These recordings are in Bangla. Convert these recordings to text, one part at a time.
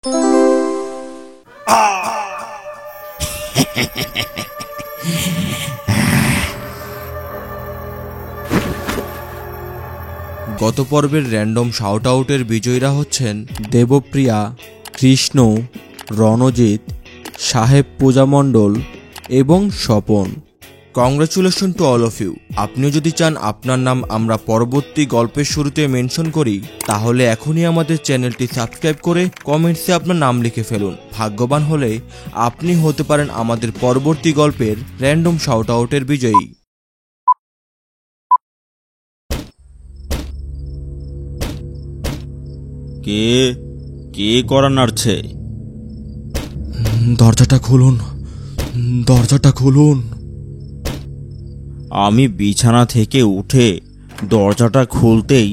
গত পর্বের র্যান্ডম শাউট আউটের বিজয়ীরা হচ্ছেন দেবপ্রিয়া, কৃষ্ণ, রণজিৎ, সাহেব পূজা মণ্ডল এবং Swapan. Congratulation to all of you. আপনিও যদি চান আপনার নাম আমরা পরবর্তী গল্পের শুরুতে মেনশন করি, তাহলে এখনই আমাদের চ্যানেলটি সাবস্ক্রাইব করে কমেন্টসে আপনার নাম লিখে ফেলুন। ভাগ্যবান হলে আপনি হতে পারেন আমাদের পরবর্তী গল্পের র্যান্ডম শাউট আউটের বিজয়ী। কে কে করা নাড়ছে? দরজাটা খুলুন, দরজাটা খুলুন। আমি বিছানা থেকে উঠে দরজাটা খুলতেই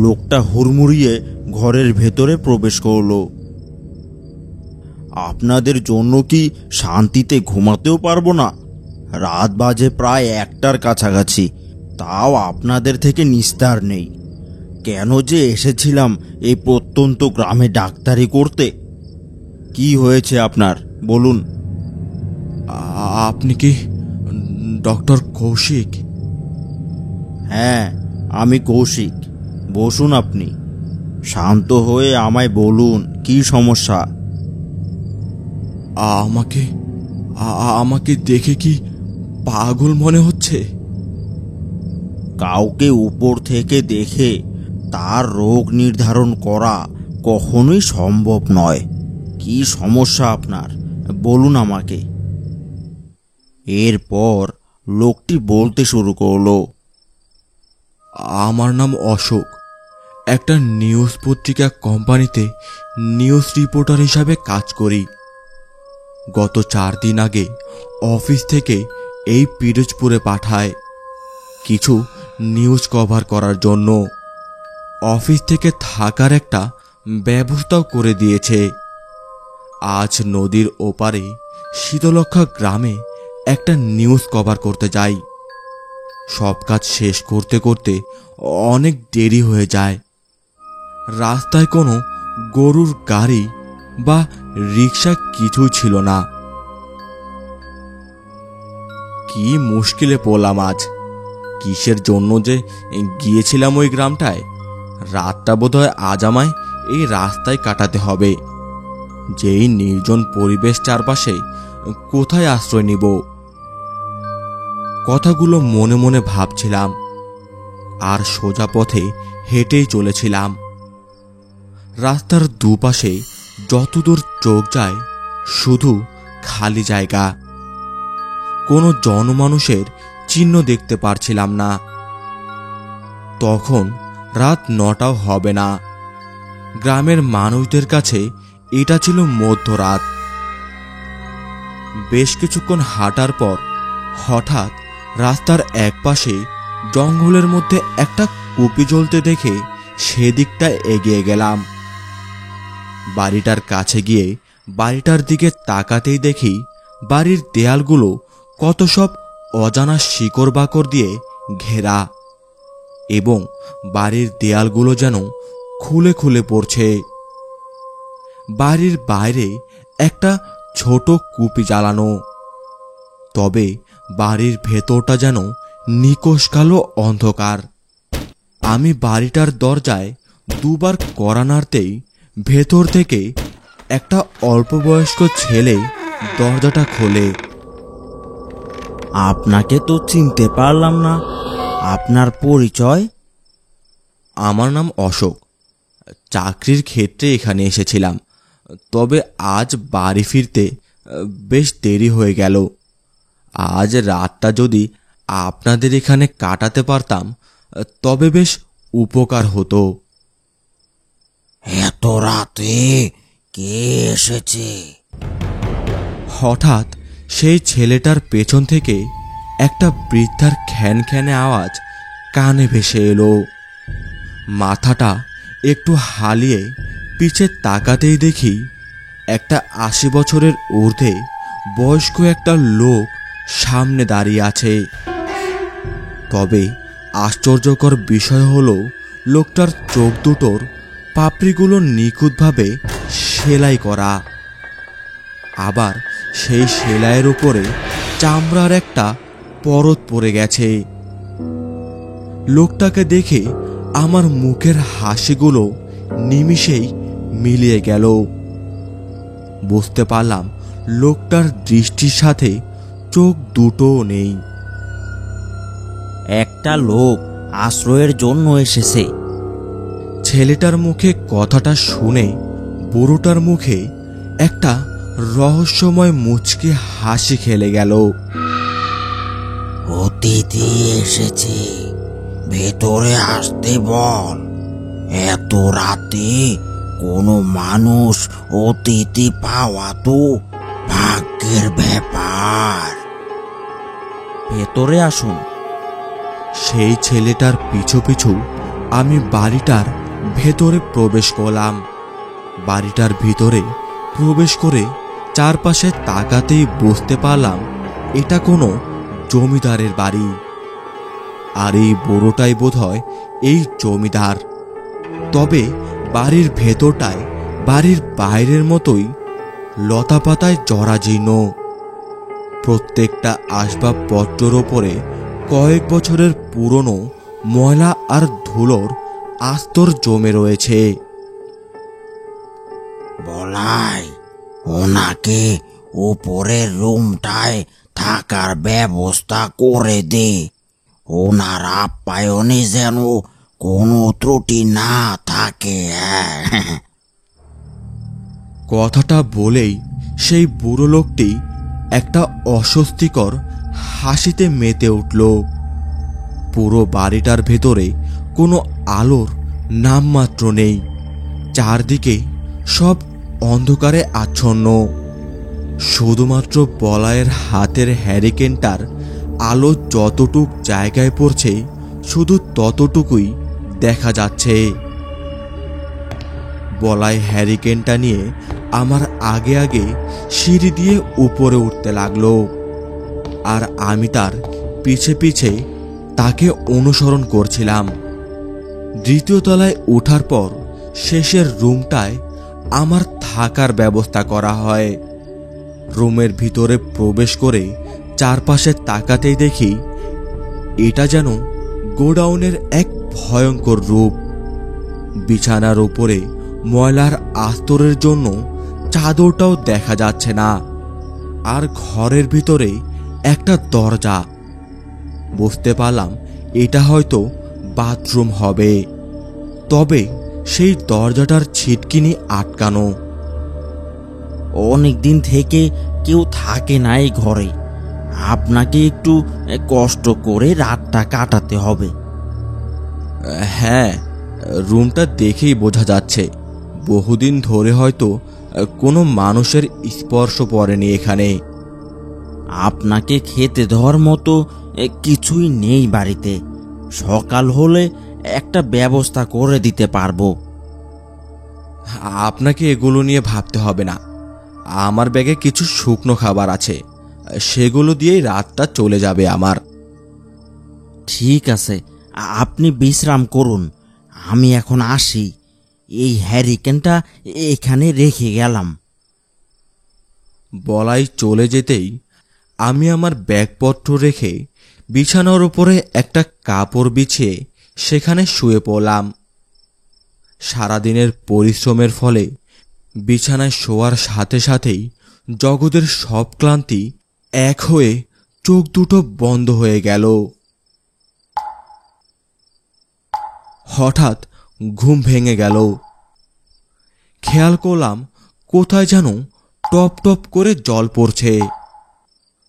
লোকটা হুড়মুড়িয়ে ঘরের ভেতরে প্রবেশ করলো। আপনাদের জন্য কি শান্তিতে ঘুমাতেও পারবো না? রাত বাজে প্রায় 1টার কাছাকাছি, তাও আপনাদের থেকে নিস্তার নেই। কেন যে এসেছিলাম এই প্রত্যন্ত গ্রামে ডাক্তারি করতে? কি হয়েছে আপনার বলুন। আপনি কি ডক্টর কৌশিক? হ্যাঁ, আমি কৌশিক। বসুন আপনি, শান্ত হয়ে আমায় বলুন কি সমস্যা। আমাকে দেখে কি পাগল মনে হচ্ছে? কাউকে উপর থেকে দেখে তার রোগ নির্ধারণ করা কখনোই সম্ভব নয়। কি সমস্যা আপনার বলুন আমাকে। এরপর লোকটি বলতে শুরু করলো। আমার নাম অশোক। একটা নিউজ পত্রিকা কোম্পানিতে নিউজ রিপোর্টার হিসাবে কাজ করি। গত 4 দিন আগে অফিস থেকে এই পিরোজপুরে পাঠায় কিছু নিউজ কভার করার জন্য। অফিস থেকে থাকার একটা ব্যবস্থাও করে দিয়েছে। আজ নদীর ওপারে শীতলক্ষা গ্রামে একটা নিউজ কভার করতে যাই। সব কাজ শেষ করতে করতে অনেক দেরি হয়ে যায়। রাস্তায় কোনো গরুর গাড়ি বা রিক্সা কিছুই ছিল না। কি মুশকিলে পড়লাম আজ। কিসের জন্য যে গিয়েছিলাম ওই গ্রামটায়? রাতটা বোধহয় আজ আমায় এই রাস্তায় কাটাতে হবে। যেই নির্জন পরিবেশ চারপাশে, কোথায় আশ্রয় নিব? কথাগুলো মনে মনে ভাবছিলাম আর সোজা পথে হেঁটেই চলেছিলাম। রাস্তার দুপাশে যতদূর চোখ যায় শুধু খালি জায়গা। কোনো জনমানুষের চিহ্ন দেখতে পারছিলাম না। তখন রাত 9টাও হবে না। গ্রামের মানুষদের কাছে এটা ছিল মধ্যরাত। বেশ কিছুক্ষণ হাঁটার পর হঠাৎ রাস্তার একপাশে জঙ্গলের মধ্যে একটা কুপি জ্বলতে দেখে সেদিকটায় এগিয়ে গেলাম। বাড়িটার কাছে গিয়ে বাড়িটার দিকে তাকাতেই দেখি বাড়ির দেয়ালগুলো কত সব অজানা শিকড় বাকড় দিয়ে ঘেরা এবং বাড়ির দেয়ালগুলো যেন খুলে খুলে পড়ছে। বাড়ির বাইরে একটা ছোট কুপি জ্বালানো, তবে বাড়ির ভেতরটা যেন নিকষ কালো অন্ধকার। আমি বাড়িটার দরজায় 2 বার কড়া নাড়তেই ভেতর থেকে একটা অল্প বয়স্ক ছেলে দরজাটা খোলে। আপনাকে তো চিনতে পারলাম না, আপনার পরিচয়? আমার নাম অশোক। চাকরির ক্ষেত্রে এখানে এসেছিলাম, তবে আজ বাড়ি ফিরতে বেশ দেরি হয়ে গেল। আজ রাতটা যদি আপনাদের এখানে কাটাতে পারতাম তবে বেশ উপকার হতো। এত রাতে কে এসেছে? হঠাৎ সেই ছেলেটার পেছন থেকে একটা বৃদ্ধার খ্যানখ্যানে আওয়াজ কানে ভেসে এলো। মাথাটা একটু হালিয়ে পিছে তাকাতেই দেখি একটা 80 বছরের ঊর্ধ্বে বয়স্ক একটা লোক সামনে দাঁড়িয়ে আছে। তবে আশ্চর্যকর বিষয় হলো লোকটার চোখ দুটোর পাপড়িগুলো নিখুঁতভাবে সেলাই করা। আবার সেই সেলাইয়ের উপরে চামড়ার একটা পরত পড়ে গেছে। লোকটাকে দেখে আমার মুখের হাসিগুলো নিমিষেই মিলিয়ে গেল। বুঝতে পারলাম লোকটার দৃষ্টির সাথে চোখ দুটোও নেই। একটা লোক আশ্রয়ের জন্য এসেছে। ছেলেটার মুখে কথাটা শুনে বুড়োটার মুখে একটা রহস্যময় মুচকি হাসি খেলে গেল। অতিথি এসেছে, ভেতরে আসতে বল। এত রাতে কোনো মানুষ অতিথি পাওয়া তো ভাগ্যের ব্যাপার। ভেতরে আসুন। সেই ছেলেটার পিছু পিছু আমি বাড়িটার ভেতরে প্রবেশ করলাম। বাড়িটার ভিতরে প্রবেশ করে চারপাশে তাকাতেই বুঝতে পারলাম এটা কোনো জমিদারের বাড়ি। আর এই বুড়োটাই বোধহয় এই জমিদার। তবে বাড়ির ভেতরটায় বাড়ির বাইরের মতোই লতাপাতায় জরাজীর্ণ। প্রত্যেকটা আসবাবপত্রের ওপরে কয়েক বছরের পুরনো ময়লা আর ধুলোর আস্তর জমে রয়েছে। বলাই, ওনাকে উপরের রুমটায় থাকার ব্যবস্থা করে দে। ওনার আপ্যায়নে যেন কোনো ত্রুটি না থাকে। কথাটা বলেই সেই বুড়ো লোকটি একটা অস্বস্তিকর হাসিতে মেতে উঠল। পুরো বাড়িটার ভেতরে কোনো আলোর নামমাত্র নেই। চারদিকে সব অন্ধকারে আচ্ছন্ন। শুধুমাত্র বলাইয়ের হাতের হ্যারিকেনটার আলো যতটুক জায়গায় পড়ছে শুধু ততটুকুই দেখা যাচ্ছে। বলাই হ্যারিকেনটা নিয়ে আমার আগে আগে সিঁড়ি দিয়ে উপরে উঠতে লাগলো, আর আমি তার পিছে পিছে তাকে অনুসরণ করছিলাম। দ্বিতীয় তলায় ওঠার পর শেষের রুমটায় আমার থাকার ব্যবস্থা করা হয়। রুমের ভিতরে প্রবেশ করে চারপাশে তাকাতেই দেখি এটা যেন গোডাউনের এক ভয়ঙ্কর রূপ। বিছানার উপরে ময়লার আস্তরের জন্য চাদরটাও দেখা যাচ্ছে না, আর ঘরের ভিতরে একটা দরজা। বুঝতে পারলাম এটা হয়তো বাথরুম হবে, তবে সেই দরজাটার ছিটকিনি আটকানো। অনেক দিন থেকে কেউ থাকে না এই ঘরে। আপনাকে একটু কষ্ট করে রাতটা কাটাতে হবে। হ্যাঁ, রুমটা দেখেই বোঝা যাচ্ছে বহুদিন ধরে হয়তো কোনো মানুষের স্পর্শ পড়েনি এখানে। আপনাকে খেতে দেওয়ার মতো কিছুই নেই বাড়িতে। সকাল হলে একটা ব্যবস্থা করে দিতে পারবো। আপনাকে এগুলো নিয়ে ভাবতে হবে না। আমার ব্যাগে কিছু শুকনো খাবার আছে, সেগুলো দিয়েই রাতটা চলে যাবে আমার। ঠিক আছে, আপনি বিশ্রাম করুন। আমি এখন আসি। এই হ্যারিকেনটা এখানে রেখে গেলাম। বলাই চলে যেতেই আমি আমার ব্যাগপত্র রেখে বিছানার উপরে একটা কাপড় বিছিয়ে সেখানে শুয়ে পড়লাম। সারাদিনের পরিশ্রমের ফলে বিছানায় শোয়ার সাথে সাথেই জগতের সব ক্লান্তি এক হয়ে চোখ দুটো বন্ধ হয়ে গেল। হঠাৎ ঘুম ভেঙে গেল। খেয়াল করলাম কোথায় যেন টপ টপ করে জল পড়ছে।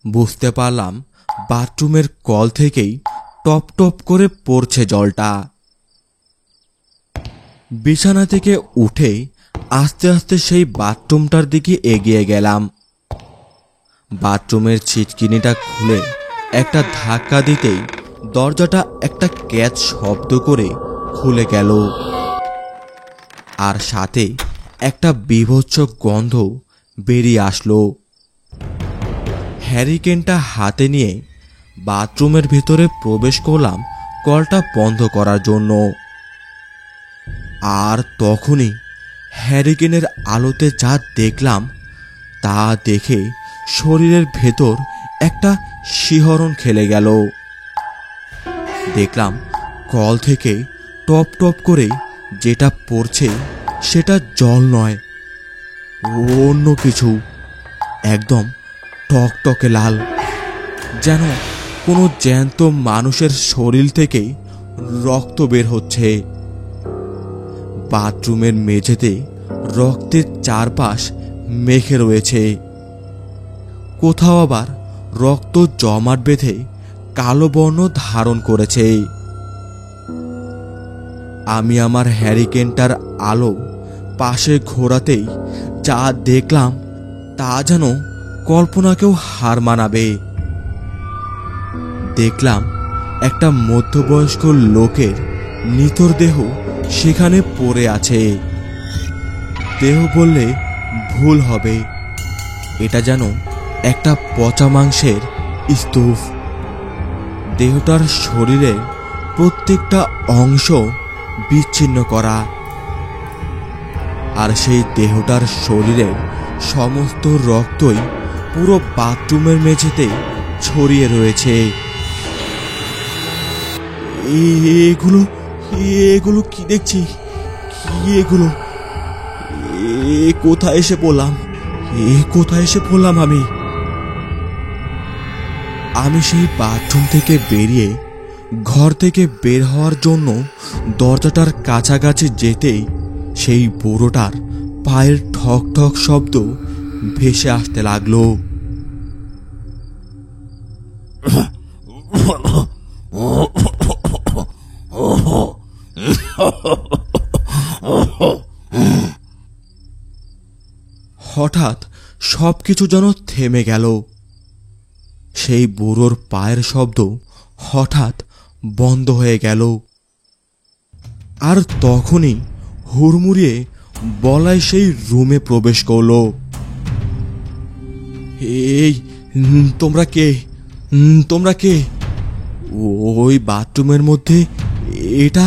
বুঝতে পারলাম বাথরুমের কল থেকেই টপ টপ করে পড়ছে জলটা। বিছানা থেকে উঠে আস্তে আস্তে সেই বাথরুমটার দিকে এগিয়ে গেলাম। বাথরুমের ছিটকিনিটা খুলে একটা ধাক্কা দিতেই দরজাটা একটা ক্যাচ শব্দ করে খুলে গেল, আর সাথে একটা বীভৎস গন্ধ বেরিয়ে আসলো। হ্যারিকেনটা হাতে নিয়ে বাথরুমের ভিতরে প্রবেশ করলাম কলটা বন্ধ করার জন্য। আর তখনই হ্যারিকেনের আলোতে যা দেখলাম তা দেখে শরীরের ভেতর একটা শিহরণ খেলে গেল। দেখলাম কল থেকে টপ টপ করে যেটা পড়ছে সেটা জল নয়, অন্য কিছু, একদম টকটকে লাল, যেন কোনো জ্যান্ত মানুষের শরীর থেকে রক্ত বের হচ্ছে। বাথরুমের মেঝেতে রক্তের চারপাশ মেখে রয়েছে, কোথাও আবার রক্ত জমাট বেঁধে কালো বর্ণ ধারণ করেছে। আমি আমার হ্যারিকেনটার আলো পাশে ঘোরাতেই যা দেখলাম তা যেন কল্পনাকেও হার মানাবে। দেখলাম একটা মধ্যবয়স্ক লোকের নিথর দেহ সেখানে পড়ে আছে। দেহ বললে ভুল হবে, এটা যেন একটা পচা মাংসের স্তূপ। দেহটার শরীরের প্রত্যেকটা অংশ বিচ্ছিন্ন করা, আর সেই দেহটার শরীরের সমস্ত রক্তই পুরো বাথরুমের মেঝেতে ছড়িয়ে রয়েছে। এগুলো এগুলো কি দেখছি? কি এগুলো? কোথায় এসে পড়লাম? কোথায় এসে পড়লাম আমি? আমি সেই বাথরুম থেকে বেরিয়ে ঘর থেকে বের হওয়ার জন্য দরজাটার কাছাকাছি যেতেই সেই বুড়োটার পায়ের ঠক ঠক শব্দ ভেসে আসতে লাগলো। হঠাৎ সবকিছু যেন থেমে গেল। সেই বুড়োর পায়ের শব্দ হঠাৎ বন্ধ হয়ে গেল, আর তখনই হুড়মুড়িয়ে বলাই সেই রুমে প্রবেশ করল। এই তোমরা কে? তোমরা কে? ওই বাথরুমের মধ্যে এটা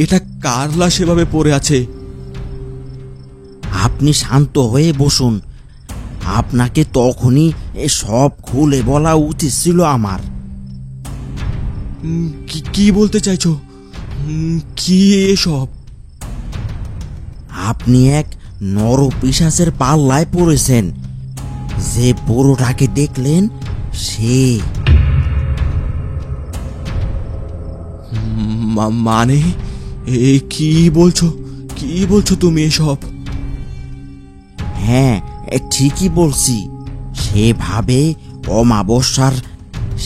এটা কার লাশ এভাবে পড়ে আছে? আপনি শান্ত হয়ে বসুন। আপনাকে তখনই সব খুলে বলা উচিত ছিল আমার। কি বলতে চাইছো? কি এসব? আপনি এক নরপিশাচের পাল্লায় পড়েছেন। যে বুড়োটাকে দেখলেন সে। মানে কি বলছো? কি বলছো তুমি এসব? হ্যাঁ, ঠিকই বলছি। সেভাবে অমাবস্যার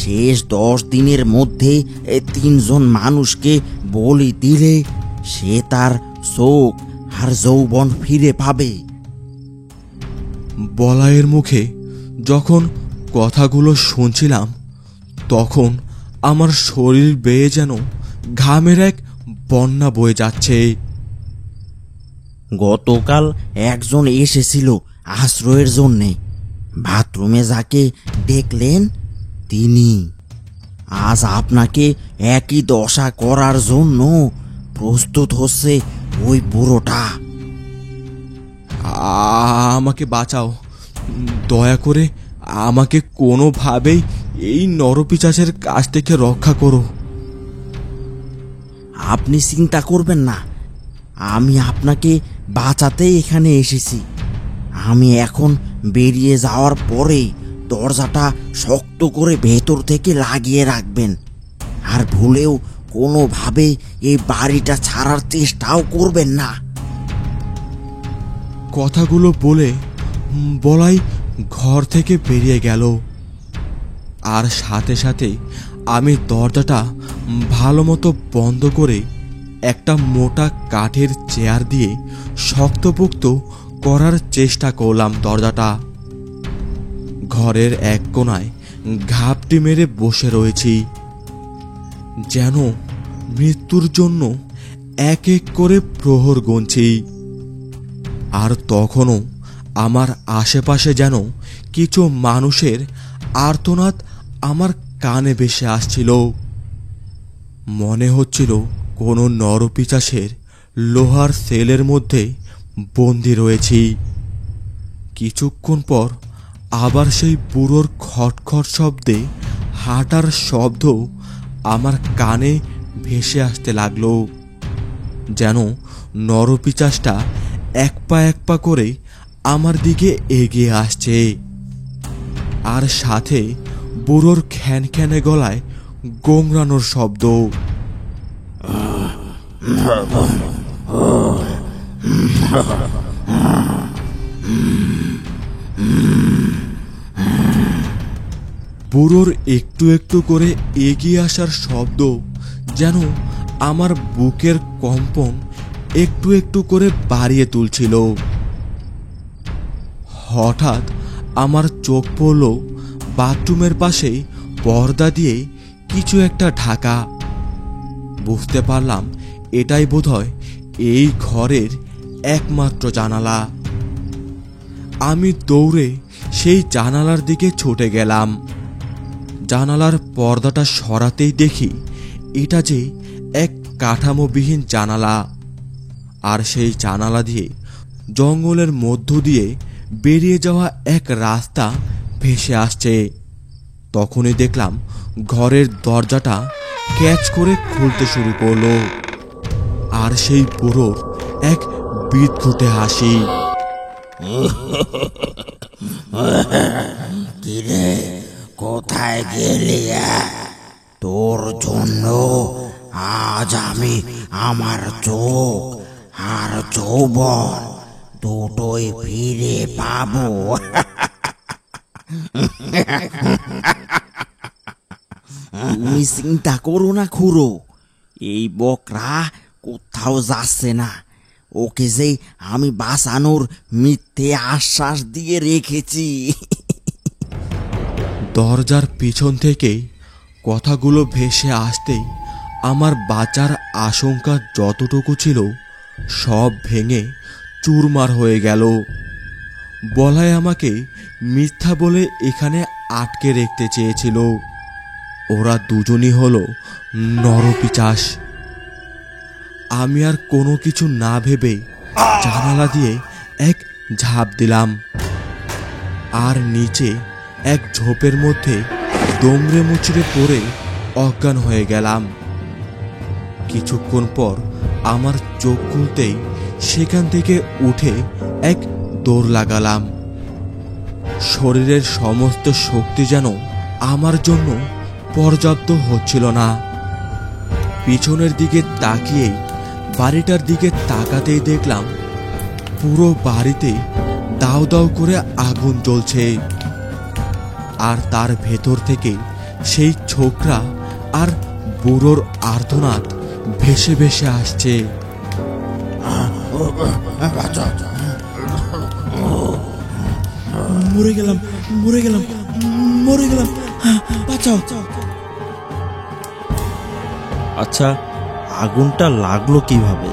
শেষ 10 দিনের মধ্যে 3 জন মানুষকে বলি দিলে সে তার চোখ আর যৌবন ফিরে পাবে। বলাইয়ের মুখে যখন কথাগুলো শুনছিলাম তখন আমার শরীর বেয়ে যেন ঘামের এক বন্যা বয়ে যাচ্ছে। গতকাল একজন এসেছিল আশ্রয়ের জন্যে। বাথরুমে যাকে দেখলেন তিনি। আজ আপনাকে একই দশা করার জন্য প্রস্তুত হচ্ছে ওই বুড়োটা। আমাকে বাঁচাও, দয়া করে আমাকে কোনোভাবেই এই নরপিশাচের কাছ থেকে রক্ষা করো। আপনি চিন্তা করবেন না, আমি আপনাকে বাঁচাতে এখানে এসেছি। আমি এখন বেরিয়ে যাওয়ার পরেই দরজাটা শক্ত করে ভেতর থেকে লাগিয়ে রাখবেন, আর ভুলেও কোনোভাবে এই বাড়িটা ছাড়ার চেষ্টাও করবেন না। কথাগুলো বলে বলাই ঘর থেকে বেরিয়ে গেল, আর সাথে সাথে আমি দরজাটা ভালো মতো বন্ধ করে একটা মোটা কাঠের চেয়ার দিয়ে শক্তপোক্ত করার চেষ্টা করলাম দরজাটা। ঘরের এক কোণায় ঘাপটি মেরে বসে রয়েছি, যেন মৃত্যুর জন্য এক এক করে প্রহর গুনছি। আর তখনও আমার আশেপাশে যেন কিছু মানুষের আর্তনাদ আমার কানে ভেসে আসছিল। মনে হচ্ছিল কোনো নরপিশাচের লোহার সেলের মধ্যে বন্দি রয়েছি। কিছুক্ষণ পর আবার সেই বুড়োর খটখট শব্দে হাঁটার শব্দ আমার কানে ভেসে আসতে লাগলো, যেন নরপিশাচটা এক পা করে আমার দিকে এগিয়ে আসছে। আর সাথে বুড়োর খ্যানখ্যানে গলায় গোংরানোর শব্দ। বুড়োর একটু একটু করে এগিয়ে আসার শব্দ যেন আমার বুকের কম্পন একটু একটু করে বাড়িয়ে তুলছিল। হঠাৎ আমার চোখ পড়ল বাথরুমের পাশেই পর্দা দিয়ে কিছু একটা ঢাকা। বুঝতে পারলাম এটাই বোধহয় এই ঘরের একমাত্র জানালা। আমি দৌড়ে সেই জানালার দিকে ছুটে গেলাম। জানালার পর্দাটা সরাতেই দেখি এটা যে এক কাঠামোবিহীন জানালা, আর সেই জানালা দিয়ে জঙ্গলের মধ্য দিয়ে বেরিয়ে যাওয়া এক রাস্তা ভেসে আসছে। তখনই দেখলাম ঘরের দরজাটা ক্যাচ করে খুলতে শুরু করলো, আর সেই বুড়োর এক বিদঘুটে হাসি। কিরে, কোথায় গেলি? তোর জন্য আজ আমি আমার চোখ আর যৌবন দুটোই ফিরে পাবো। তুমি চিন্তা করো না খুড়ো, এই বকরা কোথাও যাচ্ছে না। ওকে যে আমি বাঁচানোর মিথ্যে আশ্বাস দিয়ে রেখেছি। দরজার পিছন থেকেই কথাগুলো ভেসে আসতেই আমার বাঁচার আশঙ্কা যতটুকু ছিল সব ভেঙে চুরমার হয়ে গেল। বলাই আমাকে মিথ্যা বলে এখানে আটকে রাখতে চেয়েছিল। ওরা দুজনই হলো নরপিশাচ। আমি আর কোনো কিছু না ভেবে জানালা দিয়ে এক ঝাঁপ দিলাম, আর নিচে এক ঝোপের মধ্যে দমড়ে মুচড়ে পড়ে অজ্ঞান হয়ে গেলাম। কিছুক্ষণ পর আমার চোখ খুলতেই সেখান থেকে উঠে এক দৌড় লাগালাম। শরীরের সমস্ত শক্তি যেন আমার জন্য পর্যাপ্ত হচ্ছিল না। পিছনের দিকে তাকিয়েই বাড়িটার দিকে তাকাতেই দেখলাম পুরো বাড়িতে দাউ দাউ করে আগুন জ্বলছে, আর তার ভেতর থেকে সেই ছোকরা আর বুড়োর আর্তনাদ ভেসে ভেসে আসছে। মরে গেলাম, মরে গেলাম, মরে গেলাম, বাঁচাও। আচ্ছা, আগুনটা লাগলো কিভাবে?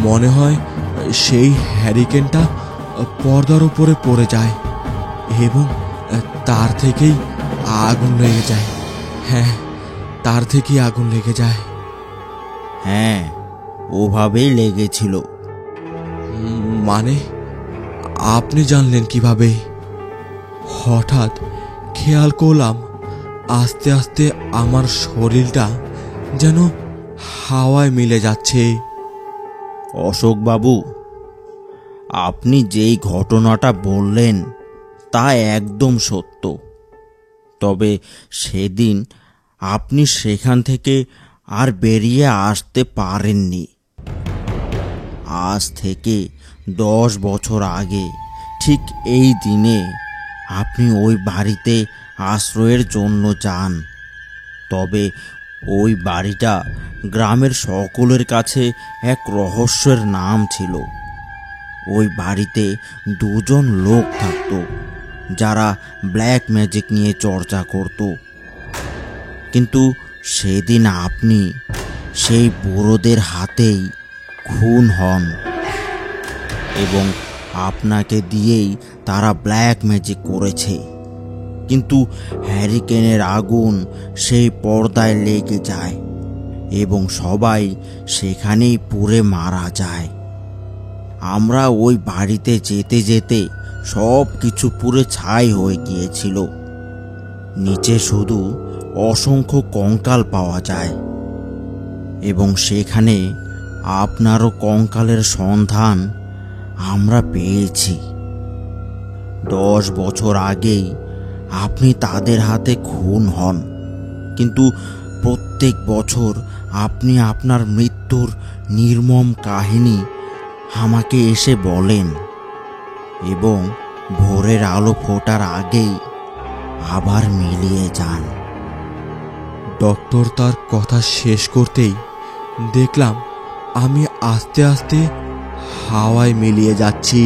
মনে হয় সেই হ্যারিকেনটা পর্দার উপরে পড়ে যায় এবং তার থেকেই আগুন লেগে যায়। হ্যাঁ, তার থেকেই আগুন লেগে যায়। হ্যাঁ, ওভাবেই লেগেছিল। মানে আপনি জানলেন কিভাবে? হঠাৎ খেয়াল করলাম আস্তে আস্তে আমার শরীরটা যেন হাওয়ায় মিলে যাচ্ছে। অশোক বাবু, আপনি যেই ঘটনাটা বললেন তা একদম সত্য। তবে সেদিন আপনি সেখান থেকে আর বেরিয়ে আসতে পারেননি। আজ থেকে 10 বছর আগে ঠিক এই দিনে আপনি ওই বাড়িতে আশ্রয়ের জন্য যান। তবে ওই বাড়িটা গ্রামের সকলের কাছে এক রহস্যের নাম ছিল। ওই বাড়িতে 2 জন লোক থাকত যারা ব্ল্যাক ম্যাজিক নিয়ে চর্চা করত। কিন্তু সেদিন আপনি সেই বুড়োদের হাতেই খুন হন এবং আপনাকে দিয়েই তারা ব্ল্যাক ম্যাজিক করেছে। কিন্তু হ্যারিকেনের আগুন সেই পর্দায় লেগে যায় এবং সবাই সেখানেই পুড়ে মারা যায়। আমরা ওই বাড়িতে যেতে যেতে সব কিছু পুরো ছাই হয়ে গিয়েছিল। নিচে শুধু অসংখ্য কঙ্কাল পাওয়া যায় এবং সেখানে আপনারও কঙ্কালের সন্ধান আমরা পেয়েছি। 10 বছর আগেই আপনি তাদের হাতে খুন হন, কিন্তু প্রত্যেক বছর আপনি আপনার মৃত্যুর নির্মম কাহিনী আমাকে এসে বলেন এবং ভোরের আলো ফোটার আগেই আবার মিলিয়ে যান। ডক্টর তার কথা শেষ করতেই দেখলাম আমি আস্তে আস্তে হাওয়ায় মিলিয়ে যাচ্ছি।